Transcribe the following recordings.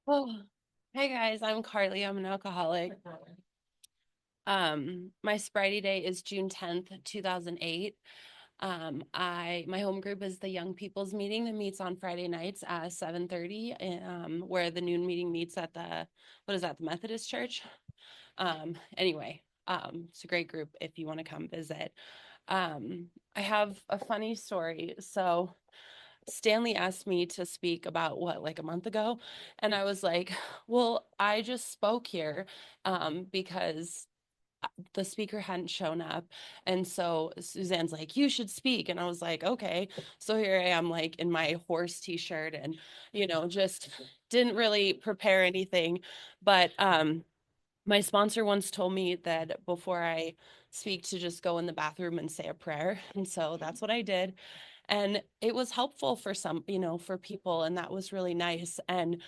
Oh, hey guys, I'm Carly. I'm an alcoholic. My sobriety date is June 10th, 2008. My home group is the Young People's Meeting that meets on Friday nights at 7:30, where the noon meeting meets at what is that, the Methodist Church? Anyway, it's a great group if you want to come visit. I have a funny story. So Stanley asked me to speak about what, like a month ago, and I was like, well, I just spoke here because the speaker hadn't shown up. And so Suzanne's like, you should speak. And I was like, okay. So here I am, like in my horse t-shirt and, just didn't really prepare anything. But my sponsor once told me that before I speak to just go in the bathroom and say a prayer. And so that's what I did. And it was helpful for some, for people. And that was really nice. And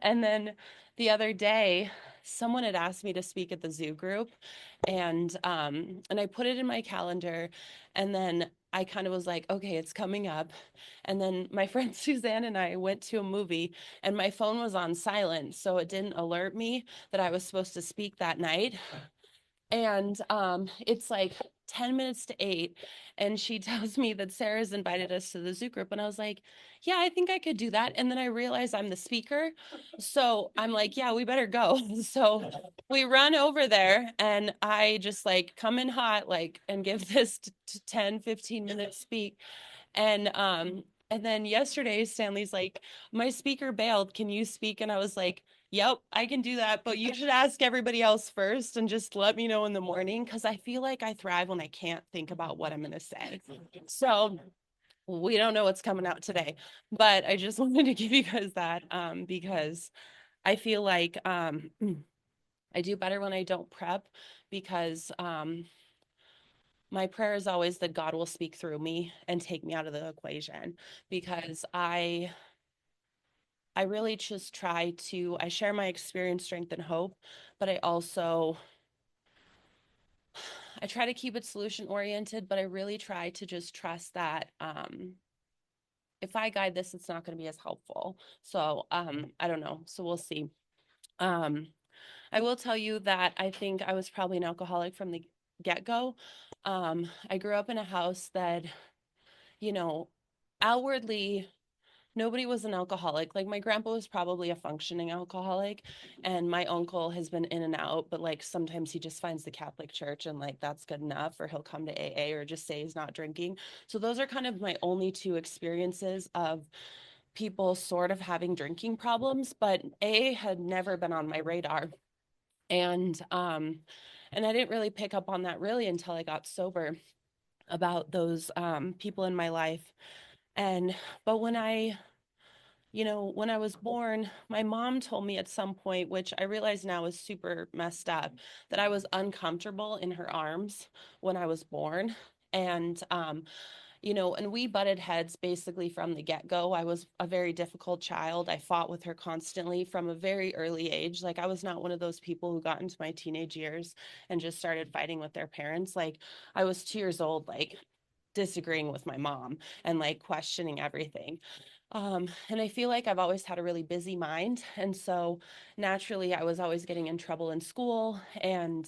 then the other day, someone had asked me to speak at the zoo group, and I put it in my calendar, and then I kind of was like, okay, it's coming up. And then my friend Suzanne and I went to a movie, and my phone was on silent, so it didn't alert me that I was supposed to speak that night. And it's like 10 minutes to 8, and she tells me that Sarah's invited us to the zoo group. And I was like, yeah, I think I could do that. And then I realized I'm the speaker. So I'm like, yeah, we better go. So we run over there, and I just like come in hot, like, and give this 10, 15 minute speak. And then yesterday, Stanley's like, my speaker bailed. Can you speak? And I was like, yep, I can do that. But you should ask everybody else first and just let me know in the morning, because I feel like I thrive when I can't think about what I'm going to say. So we don't know what's coming out today. But I just wanted to give you guys that because I feel like I do better when I don't prep, because my prayer is always that God will speak through me and take me out of the equation, because I really just I share my experience, strength, and hope, but I try to keep it solution oriented, but I really try to just trust that if I guide this, it's not going to be as helpful. So I don't know. So we'll see. Um, I will tell you that I think I was probably an alcoholic from the get-go. I grew up in a house that, you know, outwardly nobody was an alcoholic. Like my grandpa was probably a functioning alcoholic, and my uncle has been in and out, but like sometimes he just finds the Catholic Church and like that's good enough, or he'll come to AA or just say he's not drinking. So those are kind of my only two experiences of people sort of having drinking problems, but AA had never been on my radar. And I didn't really pick up on that really until I got sober, about those people in my life. And but when I was born, my mom told me at some point, which I realize now is super messed up, that I was uncomfortable in her arms when I was born. And, and we butted heads basically from the get-go. I was a very difficult child. I fought with her constantly from a very early age. Like, I was not one of those people who got into my teenage years and just started fighting with their parents. Like, I was 2 years old, like, disagreeing with my mom and like questioning everything. And I feel like I've always had a really busy mind. And so naturally, I was always getting in trouble in school and,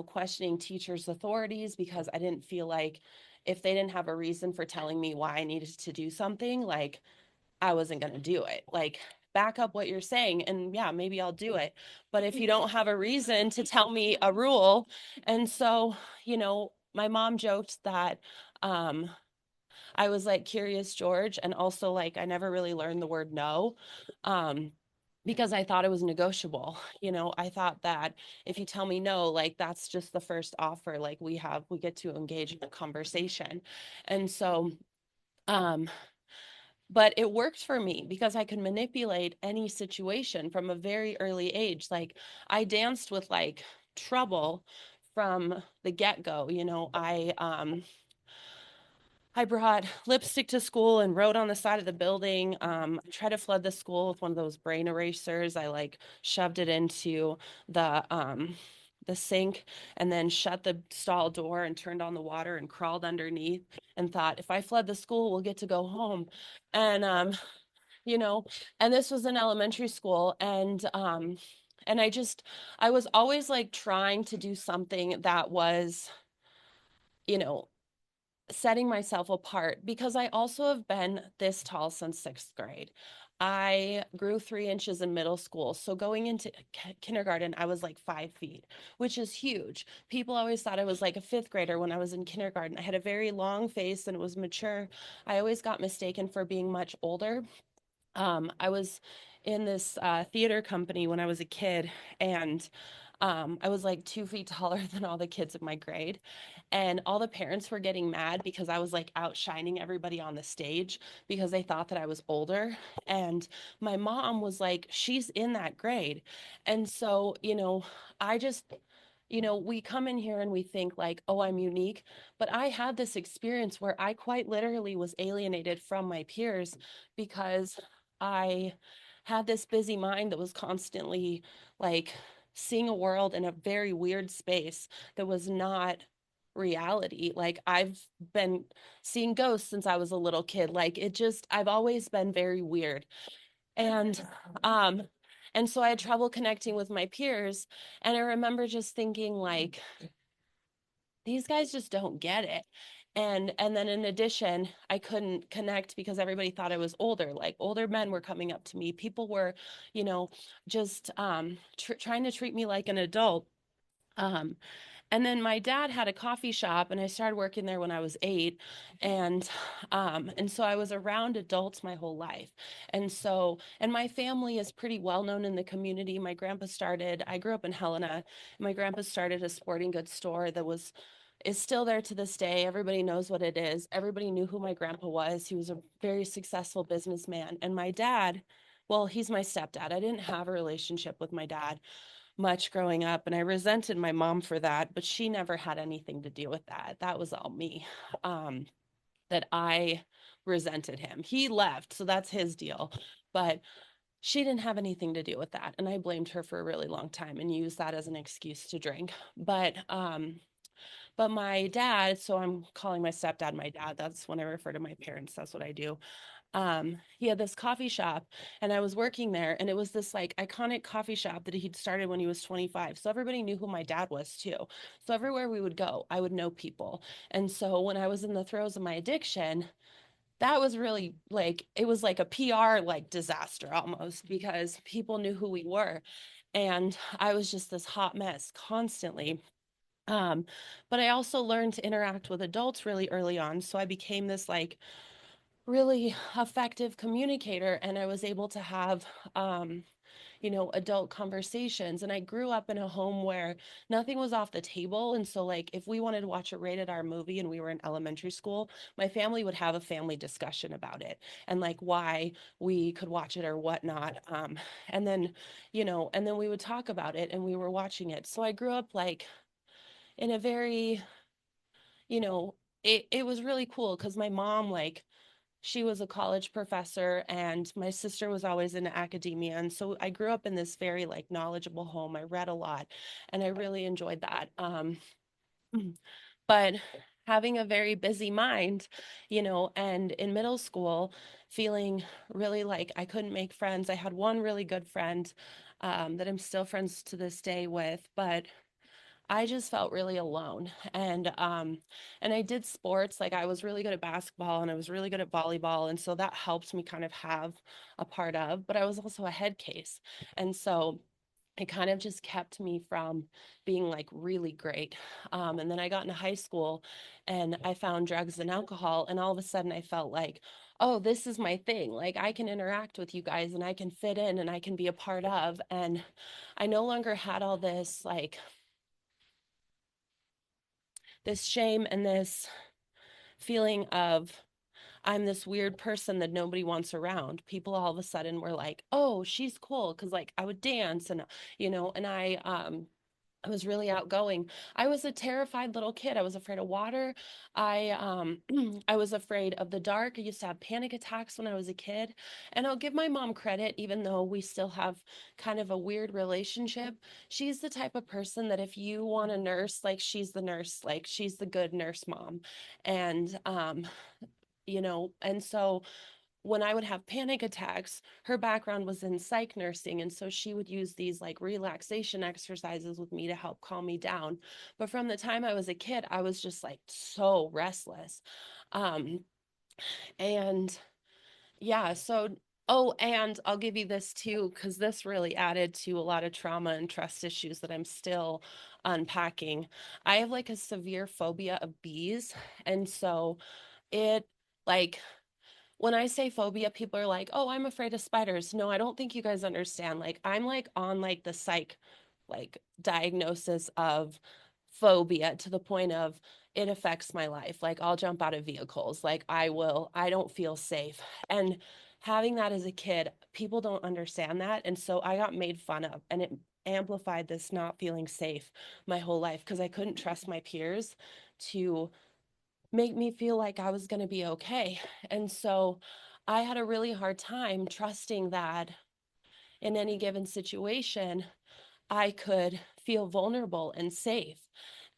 questioning teachers' authorities, because I didn't feel like if they didn't have a reason for telling me why I needed to do something, like I wasn't going to do it. Like, back up what you're saying. And yeah, maybe I'll do it. But if you don't have a reason to tell me a rule. And so, my mom joked that, I was like Curious George, and also like I never really learned the word no. Um, because I thought it was negotiable. I thought that if you tell me no, like that's just the first offer. Like we get to engage in a conversation. And so, um, but it worked for me because I could manipulate any situation from a very early age. Like I danced with like trouble from the get-go. I brought lipstick to school and wrote on the side of the building. I tried to flood the school with one of those brain erasers. I like shoved it into the the sink and then shut the stall door and turned on the water and crawled underneath and thought, if I flood the school, we'll get to go home. And you know, and this was in elementary school. And I was always like trying to do something that was, you know, setting myself apart because I also have been this tall since sixth grade. I grew 3 inches in middle school. So going into kindergarten, I was like 5 feet, which is huge. People always thought I was like a fifth grader when I was in kindergarten. I had a very long face and it was mature. I always got mistaken for being much older. I was in this theater company when I was a kid, and I was like 2 feet taller than all the kids in my grade. And all the parents were getting mad because I was like outshining everybody on the stage because they thought that I was older. And my mom was like, she's in that grade. And so, I just, we come in here and we think like, oh, I'm unique. But I had this experience where I quite literally was alienated from my peers because I had this busy mind that was constantly like seeing a world in a very weird space that was not reality. Like I've been seeing ghosts since I was a little kid. Like I've always been very weird. And um and so I had trouble connecting with my peers. And I remember just thinking like, these guys just don't get it. And then in addition, I couldn't connect because everybody thought I was older. Like older men were coming up to me. People were, you know, just trying to treat me like an adult. Um, and then my dad had a coffee shop and I started working there when I was 8. And so I was around adults my whole life. And my family is pretty well known in the community. I grew up in Helena. My grandpa started a sporting goods store that is still there to this day. Everybody knows what it is. Everybody knew who my grandpa was. He was a very successful businessman. And my dad, well, he's my stepdad. I didn't have a relationship with my dad much growing up, and I resented my mom for that, but she never had anything to do with that. That was all me. Um, that I resented him. He left, so that's his deal. But she didn't have anything to do with that. And I blamed her for a really long time and used that as an excuse to drink. But my dad, so I'm calling my stepdad my dad. That's when I refer to my parents. That's what I do. He had this coffee shop and I was working there, and it was this like iconic coffee shop that he'd started when he was 25. So everybody knew who my dad was too. So everywhere we would go, I would know people. And so when I was in the throes of my addiction, that was really like, it was like a PR like disaster almost because people knew who we were. And I was just this hot mess constantly. Um, but I also learned to interact with adults really early on. So I became this like really effective communicator, and I was able to have adult conversations. And I grew up in a home where nothing was off the table. And so like if we wanted to watch a rated R movie and we were in elementary school, my family would have a family discussion about it and like why we could watch it or whatnot. And then, and then we would talk about it and we were watching it. So I grew up like in a very, you know, it was really cool because my mom like she was a college professor and my sister was always in academia, and so I grew up in this very like knowledgeable home. I read a lot and I really enjoyed that. But having a very busy mind, and in middle school feeling really like I couldn't make friends. I had one really good friend that I'm still friends to this day with, but I just felt really alone. And I did sports. Like I was really good at basketball and I was really good at volleyball. And so that helped me kind of have a part of, but I was also a head case. And so it kind of just kept me from being like really great. And then I got into high school and I found drugs and alcohol. And all of a sudden I felt like, oh, this is my thing. Like I can interact with you guys and I can fit in and I can be a part of. And I no longer had all this shame and this feeling of I'm this weird person that nobody wants around. People all of a sudden were like, "Oh, she's cool," because like I would dance and and I was really outgoing. I was a terrified little kid. I was afraid of water. I was afraid of the dark. I used to have panic attacks when I was a kid. And I'll give my mom credit, even though we still have kind of a weird relationship. She's the type of person that if you want a nurse, like she's the nurse, like she's the good nurse mom. And and so when I would have panic attacks, her background was in psych nursing. And so she would use these like relaxation exercises with me to help calm me down. But from the time I was a kid, I was just like so restless. Um, and yeah, so, oh, and I'll give you this too, because this really added to a lot of trauma and trust issues that I'm still unpacking. I have like a severe phobia of bees. And so it, like, when I say phobia, people are like, "Oh, I'm afraid of spiders." No, I don't think you guys understand. Like I'm like on like the psych like diagnosis of phobia to the point of it affects my life. Like I'll jump out of vehicles. Like I don't feel safe. And having that as a kid, people don't understand that. And so I got made fun of and it amplified this not feeling safe my whole life because I couldn't trust my peers to make me feel like I was going to be okay. And so I had a really hard time trusting that in any given situation, I could feel vulnerable and safe.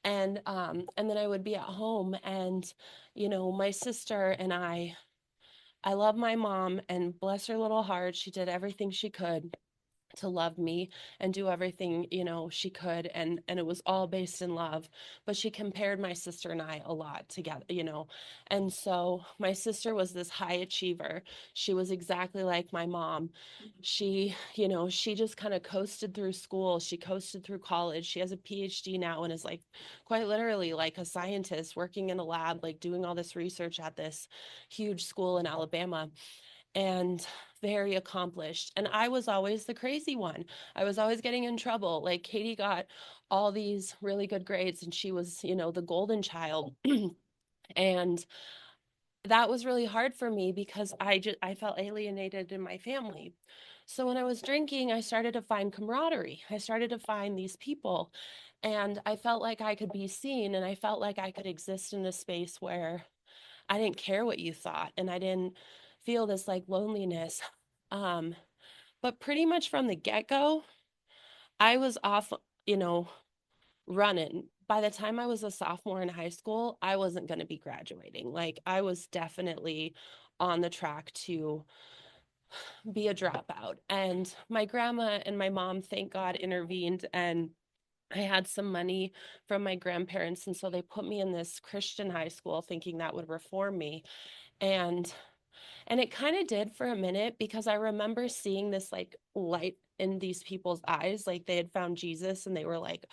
And then I would be at home and, my sister and I love my mom and bless her little heart. She did everything she could to love me and do everything she could, and it was all based in love, but she compared my sister and I a lot together, and so my sister was this high achiever. She was exactly like my mom. She just kind of coasted through school. She coasted through college. She has a PhD now and is like quite literally like a scientist working in a lab, like doing all this research at this huge school in Alabama, and very accomplished. And I was always the crazy one. I was always getting in trouble. Like Katie got all these really good grades and she was, the golden child. And that was really hard for me because I felt alienated in my family. So when I was drinking, I started to find camaraderie. I started to find these people and I felt like I could be seen and I felt like I could exist in a space where I didn't care what you thought and I didn't feel this like loneliness. Um, but pretty much from the get-go, I was off, you know, running. By the time I was a sophomore in high school, I wasn't going to be graduating. Like I was definitely on the track to be a dropout. And my grandma and my mom, thank God, intervened and I had some money from my grandparents. And so they put me in this Christian high school thinking that would reform me. And And it kind of did for a minute because I remember seeing this like light in these people's eyes, like they had found Jesus and they were like,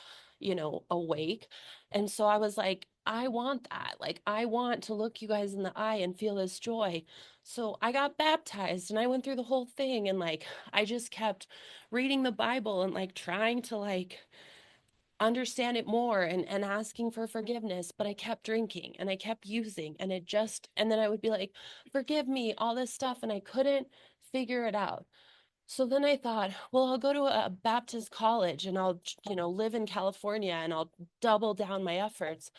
awake. And so I was like, I want that. Like, I want to look you guys in the eye and feel this joy. So I got baptized and I went through the whole thing. And like, I just kept reading the Bible and like trying to like understand it more and asking for forgiveness, but I kept drinking and I kept using and then I would be like, forgive me, all this stuff, and I couldn't figure it out. So then I thought, well, I'll go to a Baptist college and I'll, live in California and I'll double down my efforts.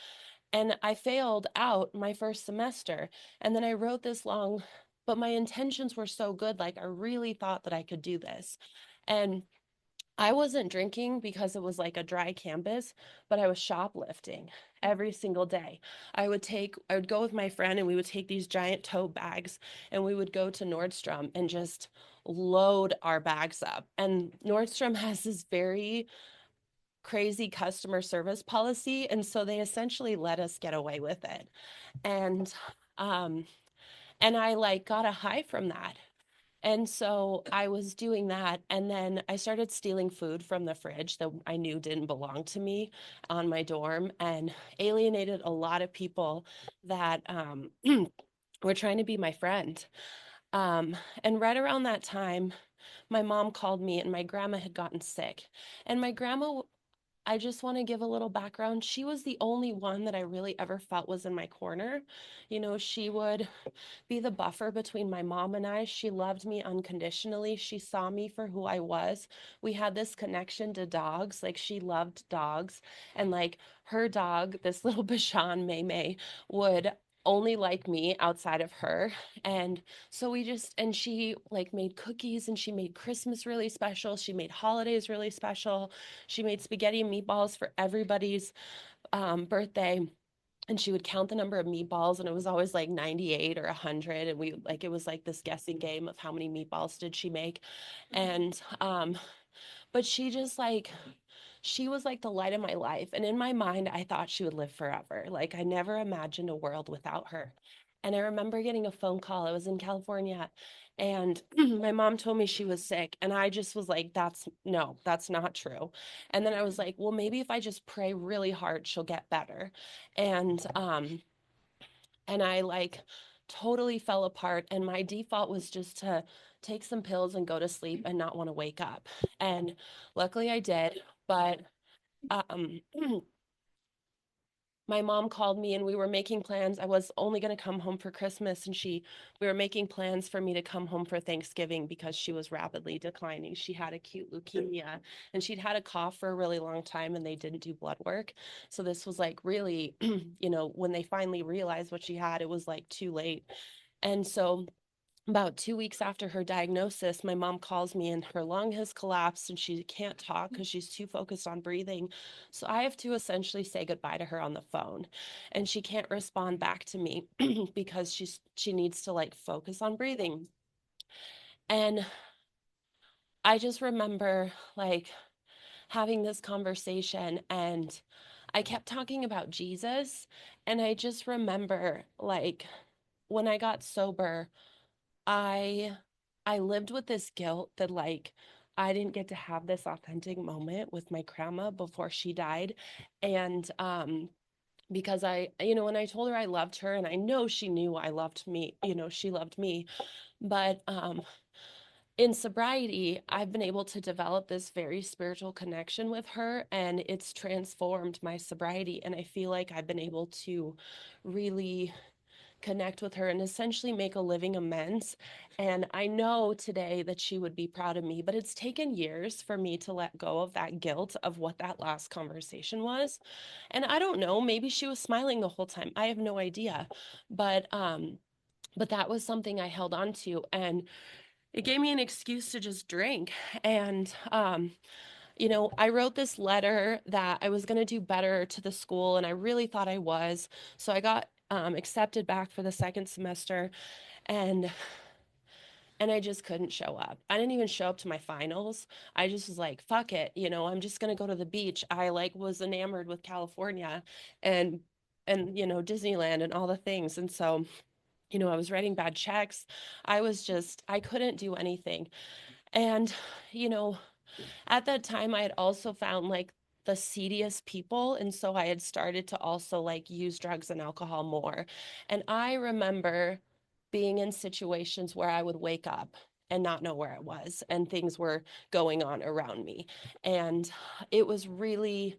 And I failed out my first semester. And then I wrote this long, but my intentions were so good. Like I really thought that I could do this. And I wasn't drinking because it was like a dry campus, but I was shoplifting every single day. I would go with my friend and we would take these giant tote bags and we would go to Nordstrom and just load our bags up. And Nordstrom has this very crazy customer service policy. And so they essentially let us get away with it. And, um, and I like got a high from that. And so I was doing that. And then I started stealing food from the fridge that I knew didn't belong to me on my dorm and alienated a lot of people that were trying to be my friend. And right around that time, my mom called me and my grandma had gotten sick. And my grandma I just want to give a little background. She was the only one that I really ever felt was in my corner. She would be the buffer between my mom and I. She loved me unconditionally. She saw me for who I was. We had this connection to dogs. Like, she loved dogs. And like, her dog, this little Bashan May May, would only like me outside of her. And so and she like made cookies, and she made Christmas really special. She made holidays really special. She made spaghetti and meatballs for everybody's birthday, and she would count the number of meatballs, and it was always like 98 or 100, and it was like this guessing game of how many meatballs did she make. And but she was like the light of my life, and in my mind I thought she would live forever. Like, I never imagined a world without her. And I remember getting a phone call. I was in California, and my mom told me she was sick, and I just was like, that's no, that's not true. And then I was like, well, maybe if I just pray really hard, she'll get better. And um and I like totally fell apart, and my default was just to take some pills and go to sleep and not want to wake up. And luckily I did. But um my mom called me, and we were making plans. I was only going to come home for Christmas, and we were making plans for me to come home for Thanksgiving because she was rapidly declining. She had acute leukemia, and she'd had a cough for a really long time, and they didn't do blood work. So this was like really, when they finally realized what she had, it was like too late. And so about 2 weeks after her diagnosis, my mom calls me, and her lung has collapsed, and she can't talk because she's too focused on breathing. So I have to essentially say goodbye to her on the phone, and she can't respond back to me because she needs to like focus on breathing. And I just remember like having this conversation, and I kept talking about Jesus. And I just remember like when I got sober, I I lived with this guilt that like I didn't get to have this authentic moment with my grandma before she died. And because when I told her I loved her, and I know she knew I loved me, she loved me. But in sobriety, I've been able to develop this very spiritual connection with her, and it's transformed my sobriety. And I feel like I've been able to really connect with her and essentially make a living amends. And I know today that she would be proud of me, but it's taken years for me to let go of that guilt of what that last conversation was. And I don't know, maybe she was smiling the whole time. I have no idea. But that was something I held on to, and it gave me an excuse to just drink. And I wrote this letter that I was going to do better to the school, and I really thought I was. So I got accepted back for the second semester, and I just couldn't show up. I didn't even show up to my finals. I just was like, fuck it, I'm just going to go to the beach. I like was enamored with California and Disneyland and all the things. And so, I was writing bad checks. I couldn't do anything. And, you know, at that time, I had also found like the seediest people. And so I had started to also like use drugs and alcohol more. And I remember being in situations where I would wake up and not know where I was, and things were going on around me. And it was really,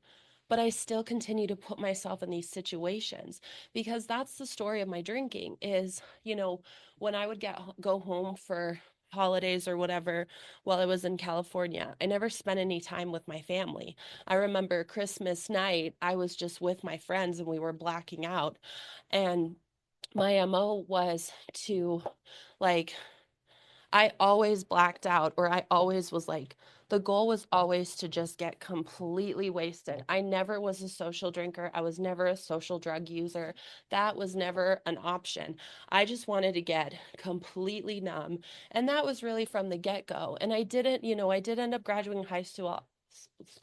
but I still continue to put myself in these situations because that's the story of my drinking is, when I would go home for holidays or whatever while I was in California, I never spent any time with my family. I remember Christmas night, I was just with my friends, and we were blacking out. And my MO was to like I always blacked out, or I always was like, the goal was always to just get completely wasted. I never was a social drinker. I was never a social drug user. That was never an option. I just wanted to get completely numb. And that was really from the get-go. And I did end up graduating high school,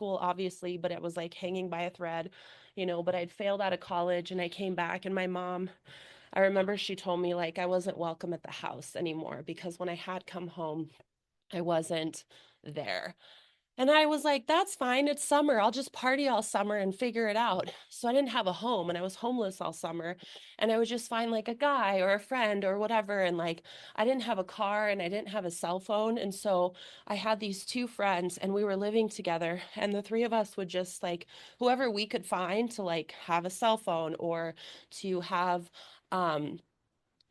obviously, but it was like hanging by a thread, but I'd failed out of college, and I came back, and my mom, I remember she told me like I wasn't welcome at the house anymore because when I had come home, I wasn't there. And I was like, that's fine. It's summer. I'll just party all summer and figure it out. So I didn't have a home and I was homeless all summer. And I would just find like a guy or a friend or whatever. And like, I didn't have a car and I didn't have a cell phone. And so I had these two friends and we were living together. And the three of us would just like, whoever we could find to like have a cell phone or to have, um,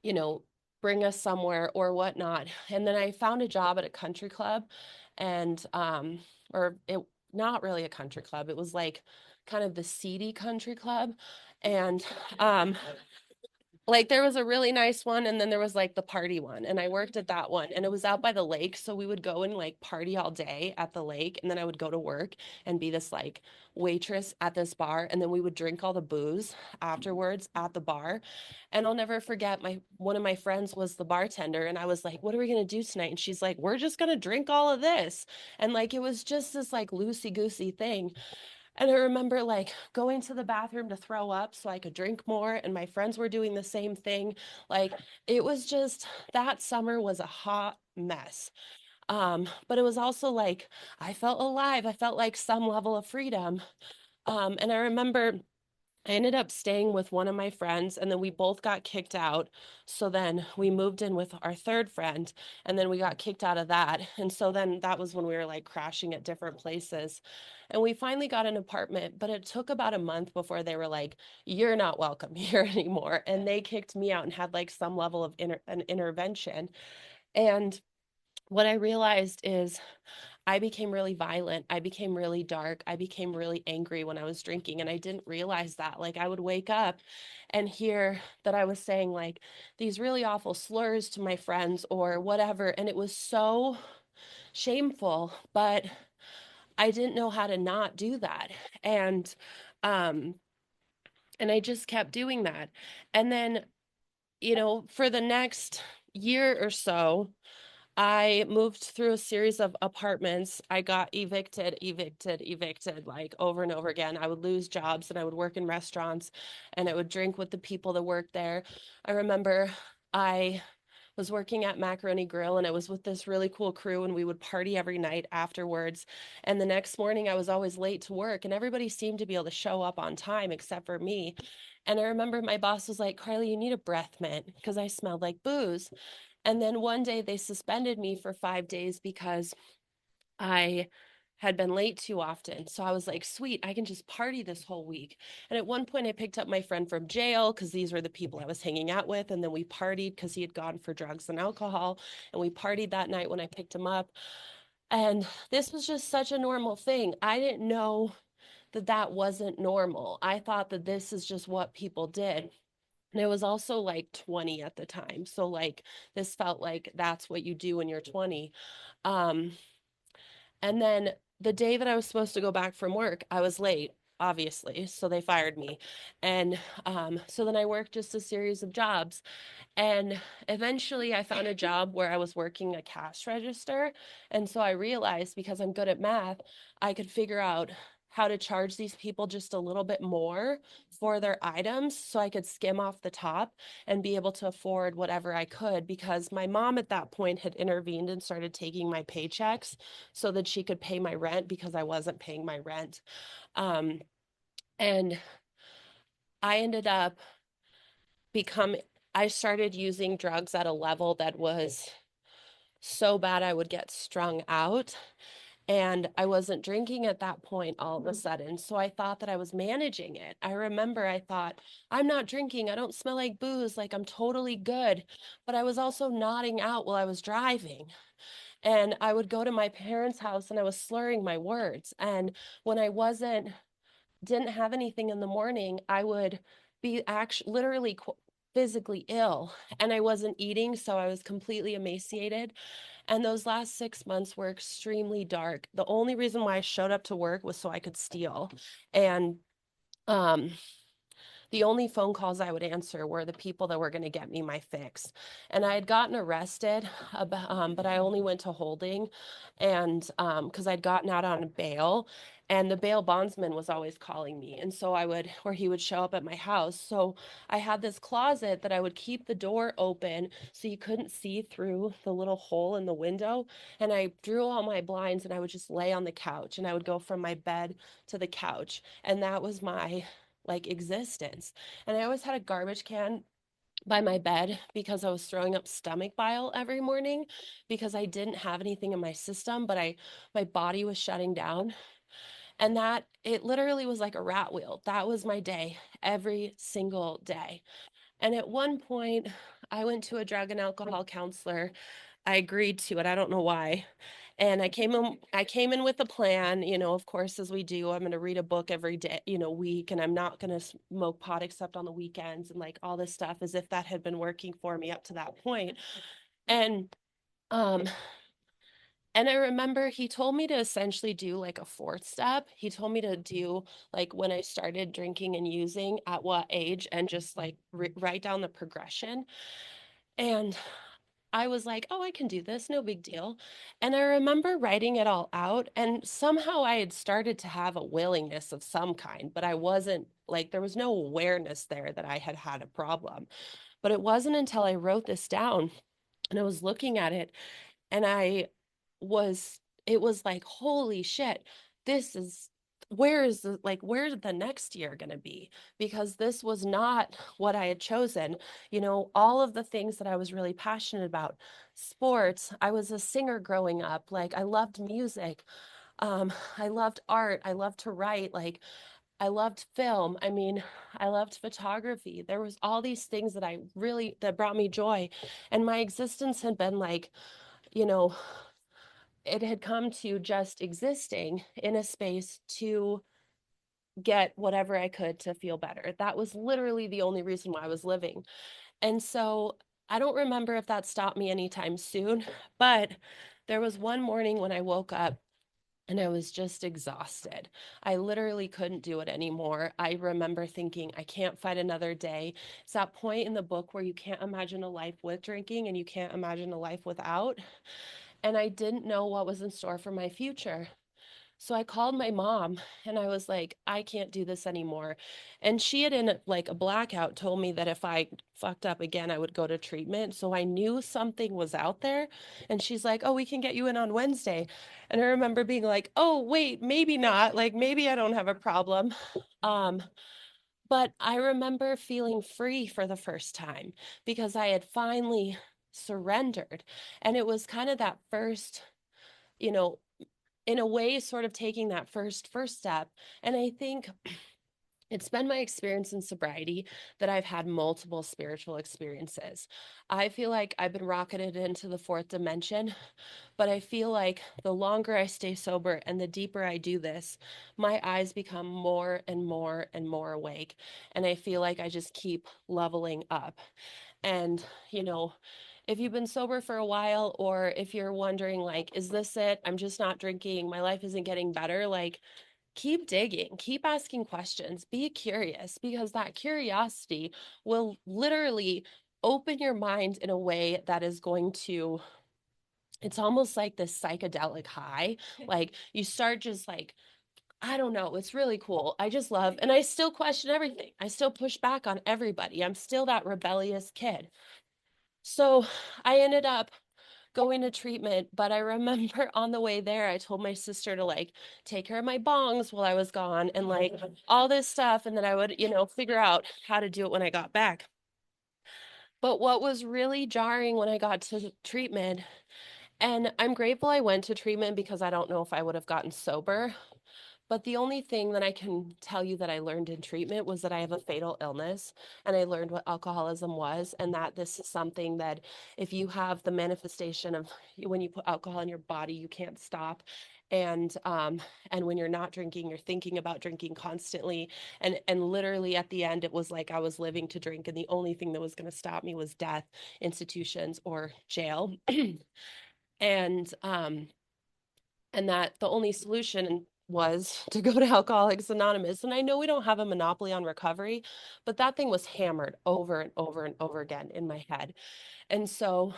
you know, bring us somewhere or whatnot. And then I found a job at a country club and or it not really a country club. It was like kind of the seedy country club. And um like there was a really nice one and then there was like the party one and I worked at that one and it was out by the lake, so we would go and like party all day at the lake and then I would go to work and be this like waitress at this bar and then we would drink all the booze afterwards at the bar. And I'll never forget, my one of my friends was the bartender and I was like, what are we going to do tonight? And she's like, we're just going to drink all of this. And like it was just this like loosey goosey thing. And I remember like going to the bathroom to throw up so I could drink more, and my friends were doing the same thing. Like it was just, that summer was a hot mess. But it was also like I felt alive. I felt like some level of freedom. And I remember I ended up staying with one of my friends, and then we both got kicked out. So then we moved in with our third friend, and then we got kicked out of that. And so then that was when we were like crashing at different places. And we finally got an apartment, but it took about a month before they were like, you're not welcome here anymore. And they kicked me out and had like some level of an intervention. And what I realized is I became really violent. I became really dark. I became really angry when I was drinking. And I didn't realize that. Like, I would wake up and hear that I was saying, like, these really awful slurs to my friends or whatever. And it was so shameful, but I didn't know how to not do that. And, um, and I just kept doing that. And then, for the next year or so, I moved through a series of apartments. I got evicted like over and over again. I would lose jobs and I would work in restaurants and I would drink with the people that worked there. I remember I was working at Macaroni Grill and I was with this really cool crew and we would party every night afterwards. And the next morning I was always late to work and everybody seemed to be able to show up on time except for me. And I remember my boss was like, Carly, you need a breath mint because I smelled like booze. And then one day they suspended me for 5 days because I had been late too often. So I was like, sweet, I can just party this whole week. And at one point, I picked up my friend from jail because these were the people I was hanging out with. And then we partied because he had gone for drugs and alcohol. And we partied that night when I picked him up. And this was just such a normal thing. I didn't know that that wasn't normal. I thought that this is just what people did. And it was also like 20 at the time. So like this felt like that's what you do when you're 20. Um, and then the day that I was supposed to go back from work, I was late, obviously. So they fired me. And so then I worked just a series of jobs. And eventually I found a job where I was working a cash register. And so I realized because I'm good at math, I could figure out how to charge these people just a little bit more for their items so I could skim off the top and be able to afford whatever I could, because my mom at that point had intervened and started taking my paychecks so that she could pay my rent because I wasn't paying my rent. Um, and I ended up become I started using drugs at a level that was so bad I would get strung out. And I wasn't drinking at that point all of a sudden. So I thought that I was managing it. I remember I thought, I'm not drinking. I don't smell like booze. Like I'm totally good. But I was also nodding out while I was driving. And I would go to my parents' house and I was slurring my words. And when I didn't have anything in the morning, I would be actually literally physically ill and I wasn't eating, so I was completely emaciated. And those last 6 months were extremely dark. The only reason why I showed up to work was so I could steal. And um, the only phone calls I would answer were the people that were going to get me my fix. And I had gotten arrested, but I only went to holding and because I'd gotten out on bail. and the bail bondsman was always calling me. And so or he would show up at my house. So I had this closet that I would keep the door open so you couldn't see through the little hole in the window. And I drew all my blinds and I would just lay on the couch and I would go from my bed to the couch. And that was my like existence. And I always had a garbage can by my bed because I was throwing up stomach bile every morning because I didn't have anything in my system, but my body was shutting down. And that it literally was like a rat wheel. That was my day every single day. And at one point, I went to a drug and alcohol counselor. I agreed to it. I don't know why. And I came in with a plan, of course, as we do. I'm going to read a book every day, week, and I'm not going to smoke pot except on the weekends and like all this stuff as if that had been working for me up to that point. And um and I remember he told me to essentially do like a fourth step. He told me to do like when I started drinking and using, at what age, and just like write down the progression. And I was like, oh, I can do this, no big deal. And I remember writing it all out, and somehow I had started to have a willingness of some kind, but I wasn't like, there was no awareness there that I had had a problem. But it wasn't until I wrote this down and I was looking at it, and was, it was like, holy shit, this is, where's the next year going to be? Because this was not what I had chosen. All of the things that I was really passionate about, sports, I was a singer growing up, like I loved music. I loved art, I loved to write, like I loved film. I mean, I loved photography. There was all these things that brought me joy. And my existence had been like, you know, it had come to just existing in a space to get whatever I could to feel better. That was literally the only reason why I was living. And so I don't remember if that stopped me anytime soon, but there was one morning when I woke up and I was just exhausted. I literally couldn't do it anymore. I remember thinking, I can't fight another day. It's that point in the book where you can't imagine a life with drinking and you can't imagine a life without. And I didn't know what was in store for my future. So I called my mom and I was like, I can't do this anymore. And she had, in like a blackout, told me that if I fucked up again, I would go to treatment. So I knew something was out there. And she's like, oh, we can get you in on Wednesday. And I remember being like, oh, wait, maybe not. Like, maybe I don't have a problem. Um, but I remember feeling free for the first time because I had finally surrendered. And it was kind of that first, you know, in a way, sort of taking that first step. And I think it's been my experience in sobriety that I've had multiple spiritual experiences. I feel like I've been rocketed into the fourth dimension, but I feel like the longer I stay sober and the deeper I do this, my eyes become more and more and more awake. And I feel like I just keep leveling up. And, you know, if you've been sober for a while, or if you're wondering, like, is this it? I'm just not drinking. My life isn't getting better. Like, keep digging, keep asking questions, be curious, because that curiosity will literally open your mind in a way that is going to, it's almost like this psychedelic high. Like, you start just like, I don't know. It's really cool. I just love, and I still question everything. I still push back on everybody. I'm still that rebellious kid. So I ended up going to treatment, but I remember on the way there, I told my sister to like take care of my bongs while I was gone and like all this stuff. And then I would, figure out how to do it when I got back. But what was really jarring when I got to treatment, and I'm grateful I went to treatment because I don't know if I would have gotten sober. But the only thing that I can tell you that I learned in treatment was that I have a fatal illness, and I learned what alcoholism was, and that this is something that if you have the manifestation of when you put alcohol in your body, you can't stop. And when you're not drinking, you're thinking about drinking constantly. And literally at the end, it was like I was living to drink, and the only thing that was going to stop me was death, institutions, or jail. And and that the only solution was to go to Alcoholics Anonymous. And I know we don't have a monopoly on recovery, but that thing was hammered over and over and over again in my head. And so,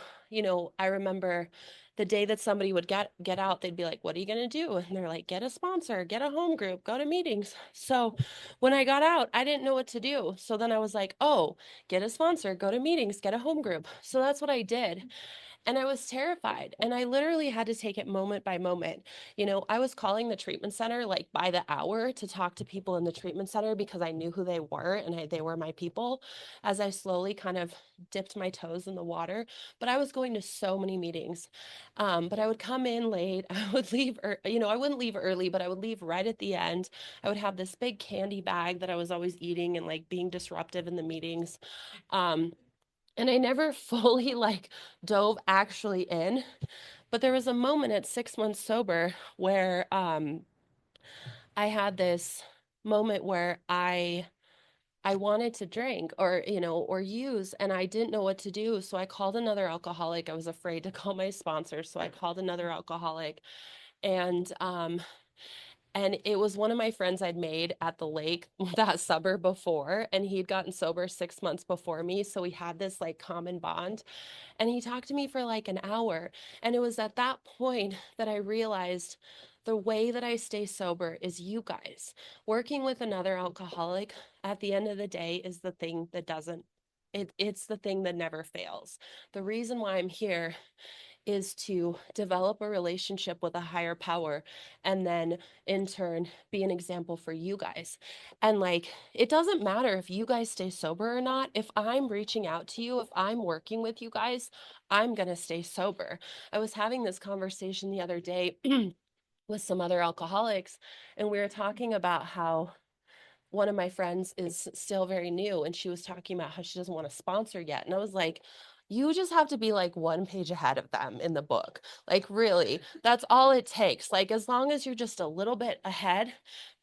I remember the day that somebody would get out, they'd be like, "What are you going to do?" And they're like, "Get a sponsor, get a home group, go to meetings." So, when I got out, I didn't know what to do. So then I was like, "Oh, get a sponsor, go to meetings, get a home group." So that's what I did. And I was terrified. And I literally had to take it moment by moment. I was calling the treatment center like by the hour to talk to people in the treatment center because I knew who they were and they were my people as I slowly kind of dipped my toes in the water. But I was going to so many meetings. But I would come in late. I would leave, I wouldn't leave early, but I would leave right at the end. I would have this big candy bag that I was always eating and like being disruptive in the meetings. Um, and I never fully like dove actually in, but there was a moment at 6 months sober where I had this moment where I wanted to drink or or use, and I didn't know what to do. So I called another alcoholic. I was afraid to call my sponsor, so I called another alcoholic, and it was one of my friends I'd made at the lake that summer before, and he'd gotten sober 6 months before me. So we had this like common bond. And he talked to me for like an hour. And it was at that point that I realized the way that I stay sober is you guys. Working with another alcoholic at the end of the day is the thing that doesn't. It's the thing that never fails. The reason why I'm here is to develop a relationship with a higher power and then in turn be an example for you guys. And like it doesn't matter if you guys stay sober or not. If I'm reaching out to you, if I'm working with you guys, I'm going to stay sober. I was having this conversation the other day with some other alcoholics, and we were talking about how one of my friends is still very new, and she was talking about how she doesn't want to sponsor yet. And I was like, you just have to be like one page ahead of them in the book. Like, really, that's all it takes. Like, as long as you're just a little bit ahead,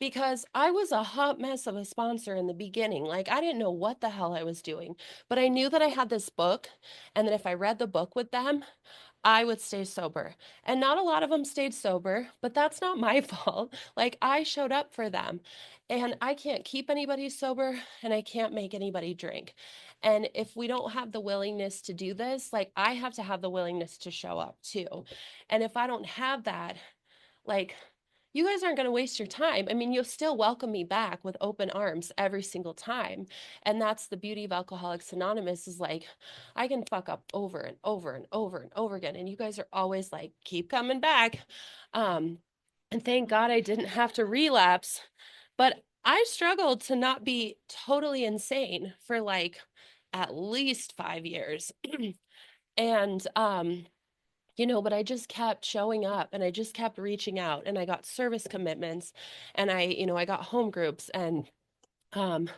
because I was a hot mess of a sponsor in the beginning. Like, I didn't know what the hell I was doing, but I knew that I had this book, and that if I read the book with them, I would stay sober. And not a lot of them stayed sober, but that's not my fault. Like I showed up for them. And I can't keep anybody sober and I can't make anybody drink. And if we don't have the willingness to do this, like I have to have the willingness to show up too. And if I don't have that, like, you guys aren't going to waste your time. I mean, you'll still welcome me back with open arms every single time. And that's the beauty of Alcoholics Anonymous is like, I can fuck up over and over and over and over again. And you guys are always like, keep coming back. Um, and thank God I didn't have to relapse. But I struggled to not be totally insane for like at least 5 years. And but I just kept showing up and I just kept reaching out and I got service commitments and I got home groups and um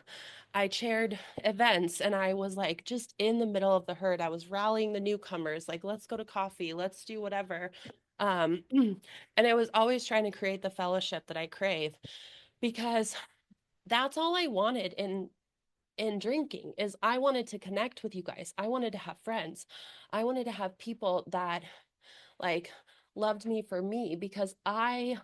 I chaired events and I was like just in the middle of the herd. I was rallying the newcomers, like, let's go to coffee, let's do whatever. And I was always trying to create the fellowship that I crave because that's all I wanted in drinking is I wanted to connect with you guys. I wanted to have friends. I wanted to have people that like loved me for me because I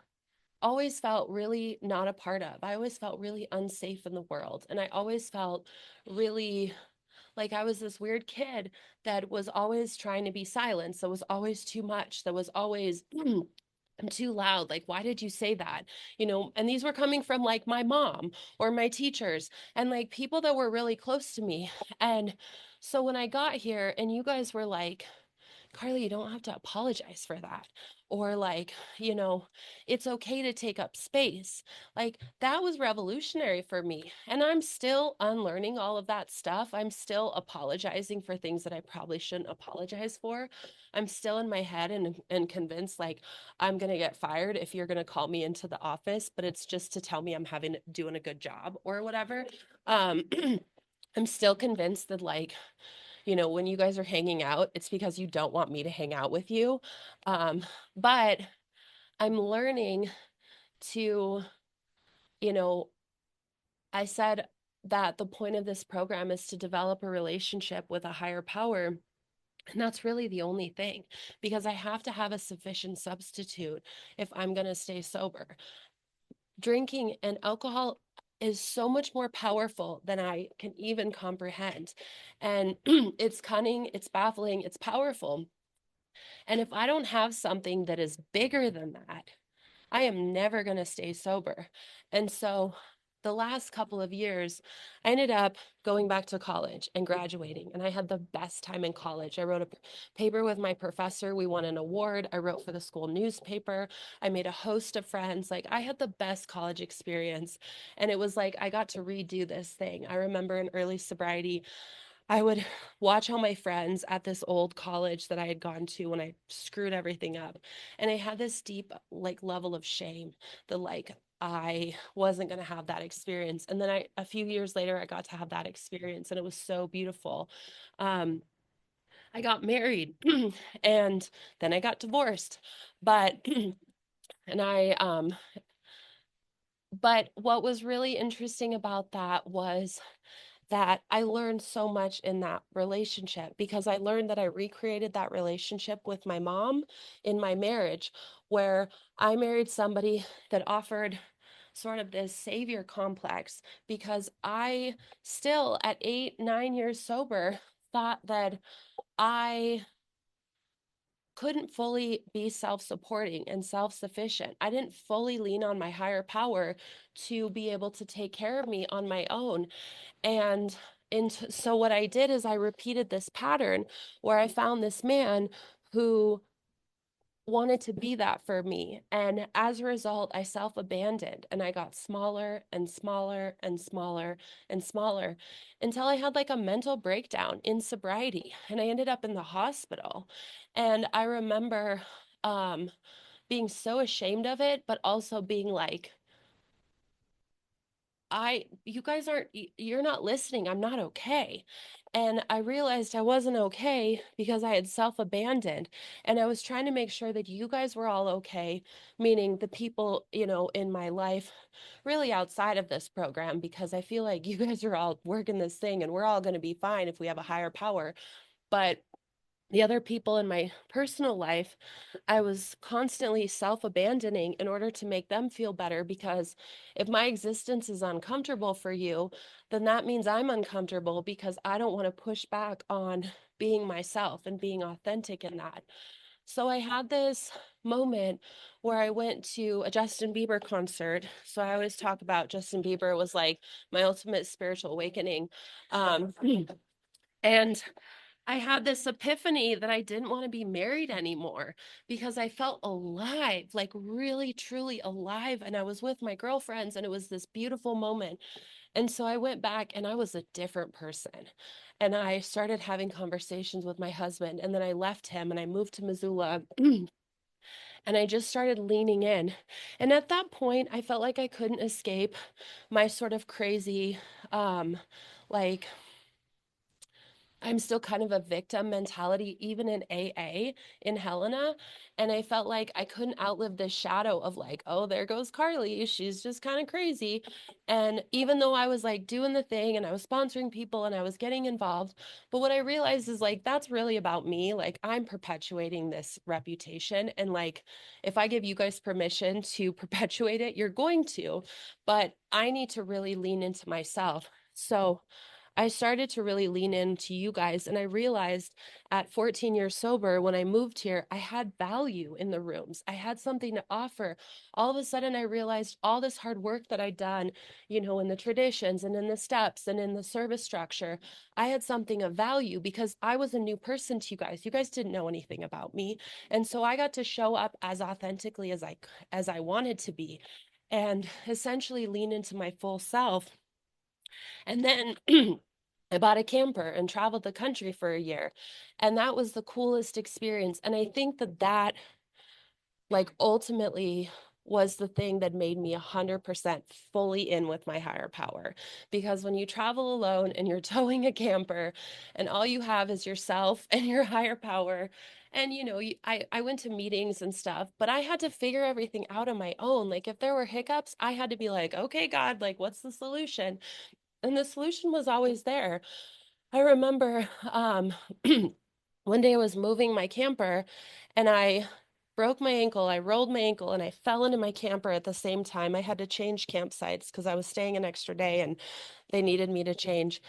always felt really not a part of. I always felt really unsafe in the world. And I always felt really like I was this weird kid that was always trying to be silenced. That was always too much. That was always I'm too loud. Like, why did you say that? And these were coming from like my mom or my teachers and like people that were really close to me. And so when I got here and you guys were like, Carly, you don't have to apologize for that. Or like, it's okay to take up space. Like that was revolutionary for me. And I'm still unlearning all of that stuff. I'm still apologizing for things that I probably shouldn't apologize for. I'm still in my head and convinced like I'm gonna get fired if you're gonna call me into the office, but it's just to tell me I'm doing a good job or whatever. Um I'm still convinced that like when you guys are hanging out, it's because you don't want me to hang out with you. Um, but I'm learning to, you know, I said that the point of this program is to develop a relationship with a higher power. And that's really the only thing because I have to have a sufficient substitute if I'm going to stay sober. drinking and alcohol is so much more powerful than I can even comprehend. And it's cunning, it's baffling, it's powerful. And if I don't have something that is bigger than that, I am never going to stay sober. And so the last couple of years, I ended up going back to college and graduating. And I had the best time in college. I wrote a paper with my professor. We won an award. I wrote for the school newspaper. I made a host of friends. Like I had the best college experience. And it was like I got to redo this thing. I remember in early sobriety, I would watch all my friends at this old college that I had gone to when I screwed everything up. And I had this deep like level of shame that like I wasn't going to have that experience. And then a few years later I got to have that experience and it was so beautiful. Um I got married and then I got divorced. But and I but what was really interesting about that was that I learned so much in that relationship because I learned that I recreated that relationship with my mom in my marriage, where I married somebody that offered sort of this savior complex because I still, at 8, 9 years sober, thought that I couldn't fully be self-supporting and self-sufficient. I didn't fully lean on my higher power to be able to take care of me on my own. And so what I did is I repeated this pattern where I found this man who wanted to be that for me. And as a result, I self-abandoned and I got smaller and smaller and smaller and smaller until I had like a mental breakdown in sobriety and I ended up in the hospital. And I remember being so ashamed of it, but also being like, you guys aren't, you're not listening. I'm not okay. And I realized I wasn't okay because I had self-abandoned and I was trying to make sure that you guys were all okay, meaning the people, in my life, really outside of this program, because I feel like you guys are all working this thing and we're all going to be fine if we have a higher power. But the other people in my personal life, I was constantly self abandoning in order to make them feel better. Because if my existence is uncomfortable for you, then that means I'm uncomfortable because I don't want to push back on being myself and being authentic in that. So I had this moment where I went to a Justin Bieber concert. So I always talk about Justin Bieber was like my ultimate spiritual awakening. Um, and I had this epiphany that I didn't want to be married anymore because I felt alive, like really, truly alive. And I was with my girlfriends and it was this beautiful moment. And so I went back and I was a different person. And I started having conversations with my husband. And then I left him and I moved to Missoula and I just started leaning in. And at that point, I felt like I couldn't escape my sort of crazy, like, I'm still kind of a victim mentality, even in AA in Helena. And I felt like I couldn't outlive this shadow of like, oh, there goes Carly. She's just kind of crazy. And even though I was like doing the thing and I was sponsoring people and I was getting involved, but what I realized is like, that's really about me. Like, I'm perpetuating this reputation. And like, if I give you guys permission to perpetuate it, you're going to. But I need to really lean into myself. So, I started to really lean into you guys. And I realized at 14 years sober, when I moved here, I had value in the rooms. I had something to offer. All of a sudden, I realized all this hard work that I'd done, in the traditions and in the steps and in the service structure, I had something of value because I was a new person to you guys. You guys didn't know anything about me. And so I got to show up as authentically as I wanted to be and essentially lean into my full self. And then I bought a camper and traveled the country for a year. And that was the coolest experience. And I think that like ultimately was the thing that made me 100% fully in with my higher power. Because when you travel alone and you're towing a camper and all you have is yourself and your higher power, and I went to meetings and stuff, but I had to figure everything out on my own. Like if there were hiccups, I had to be like, okay, God, like what's the solution? And the solution was always there. I remember one day I was moving my camper and I broke my ankle, I rolled my ankle, and I fell into my camper at the same time. I had to change campsites because I was staying an extra day and they needed me to change.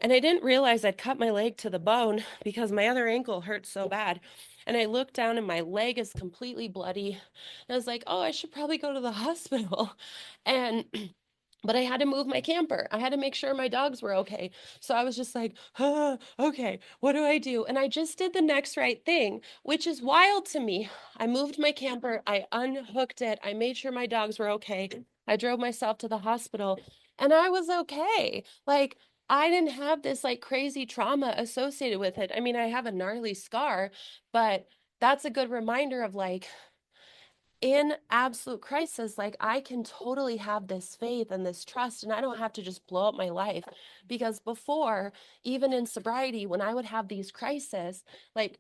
And I didn't realize I'd cut my leg to the bone because my other ankle hurt so bad. And I looked down and my leg is completely bloody. And I was like, oh, I should probably go to the hospital. And but I had to move my camper. I had to make sure my dogs were okay. So I was just like, okay, what do I do? And I just did the next right thing, which is wild to me. I moved my camper, I unhooked it, I made sure my dogs were okay. I drove myself to the hospital and I was okay. Like, I didn't have this like crazy trauma associated with it. I mean, I have a gnarly scar, but that's a good reminder of like, in absolute crisis, like I can totally have this faith and this trust, and I don't have to just blow up my life. Because before, even in sobriety, when I would have these crises, like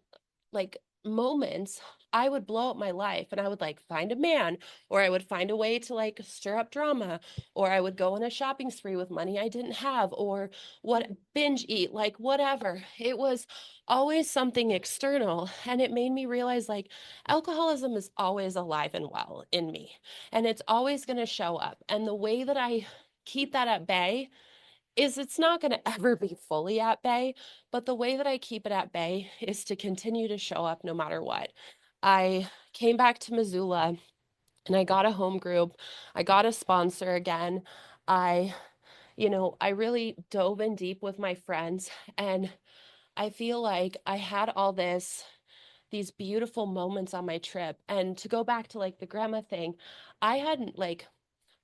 like moments, I would blow up my life and I would like find a man, or I would find a way to like stir up drama, or I would go on a shopping spree with money I didn't have, or what binge eat, like whatever. It was always something external. And it made me realize like alcoholism is always alive and well in me, and it's always going to show up. And the way that I keep that at bay is it's not going to ever be fully at bay, but the way that I keep it at bay is to continue to show up no matter what. I came back to Missoula and I got a home group. I got a sponsor again. I, I really dove in deep with my friends, and I feel like I had all these beautiful moments on my trip. And to go back to like the grandma thing, I hadn't like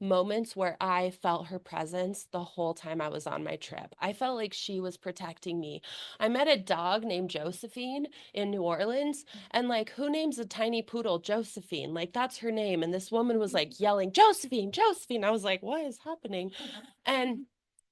moments where I felt her presence the whole time I was on my trip. I felt like she was protecting me. I met a dog named Josephine in New Orleans, and like, who names a tiny poodle Josephine? Like, that's her name. And this woman was like yelling, Josephine, Josephine. I was like, what is happening? And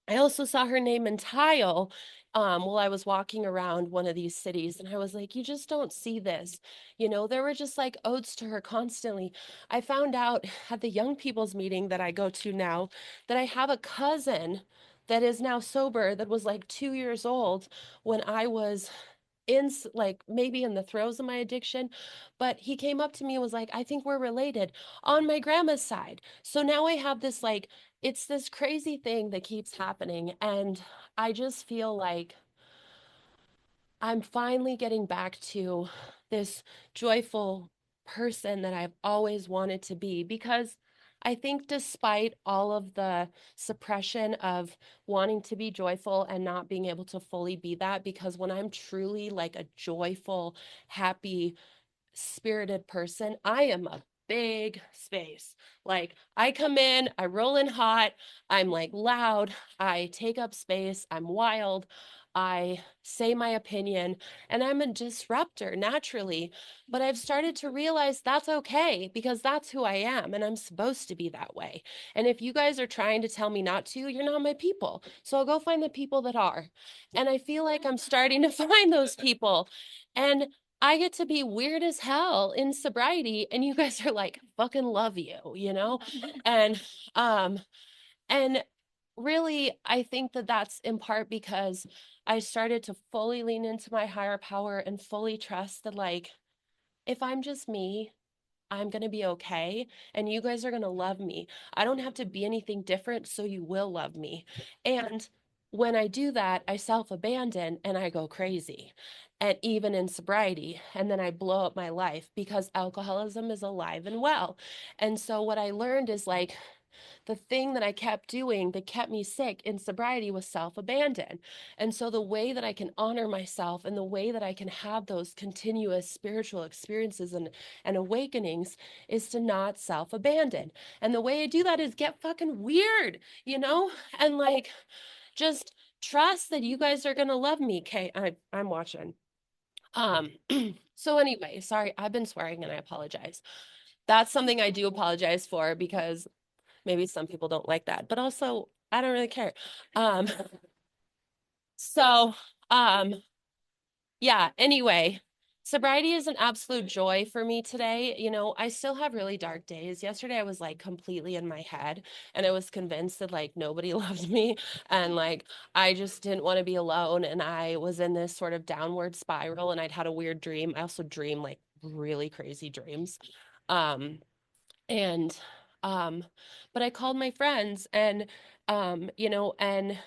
I also saw her name in tile while I was walking around one of these cities. And I was like, you just don't see this. There were just like odes to her constantly. I found out at the young people's meeting that I go to now that I have a cousin that is now sober that was like 2 years old when I was like maybe in the throes of my addiction, but he came up to me and was like, I think we're related on my grandma's side. So now I have this like, it's this crazy thing that keeps happening, and I just feel like I'm finally getting back to this joyful person that I've always wanted to be, because I think despite all of the suppression of wanting to be joyful and not being able to fully be that, because when I'm truly like a joyful, happy, spirited person, I am a big space. Like, I come in, I roll in hot, I'm like loud, I take up space, I'm wild, I say my opinion, and I'm a disruptor naturally. But I've started to realize that's okay, because that's who I am and I'm supposed to be that way. And if you guys are trying to tell me not to, you're not my people. So I'll go find the people that are. And I feel like I'm starting to find those people. And I get to be weird as hell in sobriety, and you guys are like, fucking love you. And um and really, I think that that's in part because I started to fully lean into my higher power and fully trust that like, if I'm just me, I'm going to be okay, and you guys are going to love me. I don't have to be anything different, so you will love me. And when I do that, I self-abandon and I go crazy. And even in sobriety, and then I blow up my life because alcoholism is alive and well. And so what I learned is like, the thing that I kept doing that kept me sick in sobriety was self-abandon. And so the way that I can honor myself and the way that I can have those continuous spiritual experiences and awakenings is to not self-abandon. And the way I do that is get fucking weird, and like just trust that you guys are gonna love me. Okay, I'm watching. Um, so anyway, sorry, I've been swearing and I apologize. That's something I do apologize for, because maybe some people don't like that, but also I don't really care. Um, so, um, yeah, anyway, sobriety is an absolute joy for me today. I still have really dark days. Yesterday, I was like completely in my head, and I was convinced that like nobody loved me, and like I just didn't want to be alone. And I was in this sort of downward spiral, and I'd had a weird dream. I also dream like really crazy dreams. Um, and but I called my friends and and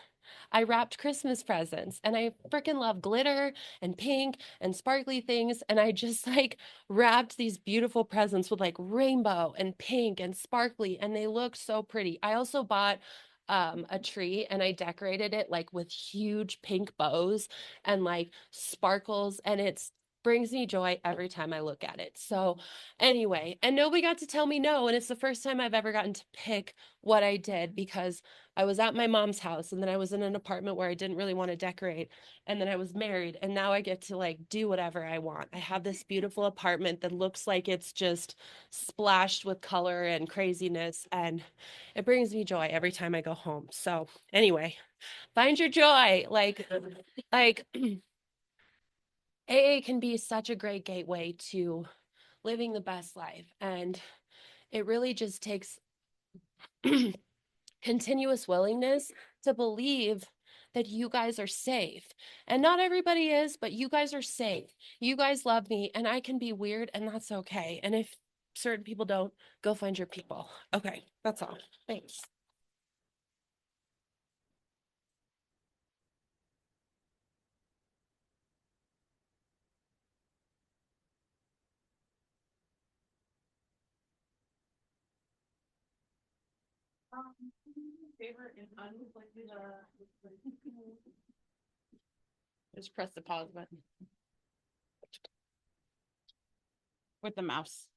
I wrapped Christmas presents and I freaking love glitter and pink and sparkly things. And I just like wrapped these beautiful presents with like rainbow and pink and sparkly, and they look so pretty. I also bought a tree and I decorated it like with huge pink bows and like sparkles, and it's brings me joy every time I look at it. So anyway, and nobody got to tell me no, and it's the first time I've ever gotten to pick what I did, because I was at my mom's house and then I was in an apartment where I didn't really want to decorate, and then I was married and now I get to like do whatever I want. I have this beautiful apartment that looks like it's just splashed with color and craziness, and it brings me joy every time I go home. So anyway, find your joy. Like AA can be such a great gateway to living the best life, and it really just takes continuous willingness to believe that you guys are safe. And not everybody is, but you guys are safe. You guys love me, and I can be weird, and that's okay. And if certain people don't, go find your people. Okay, that's all. Thanks. Favorite and unreflected, just press the pause button with the mouse.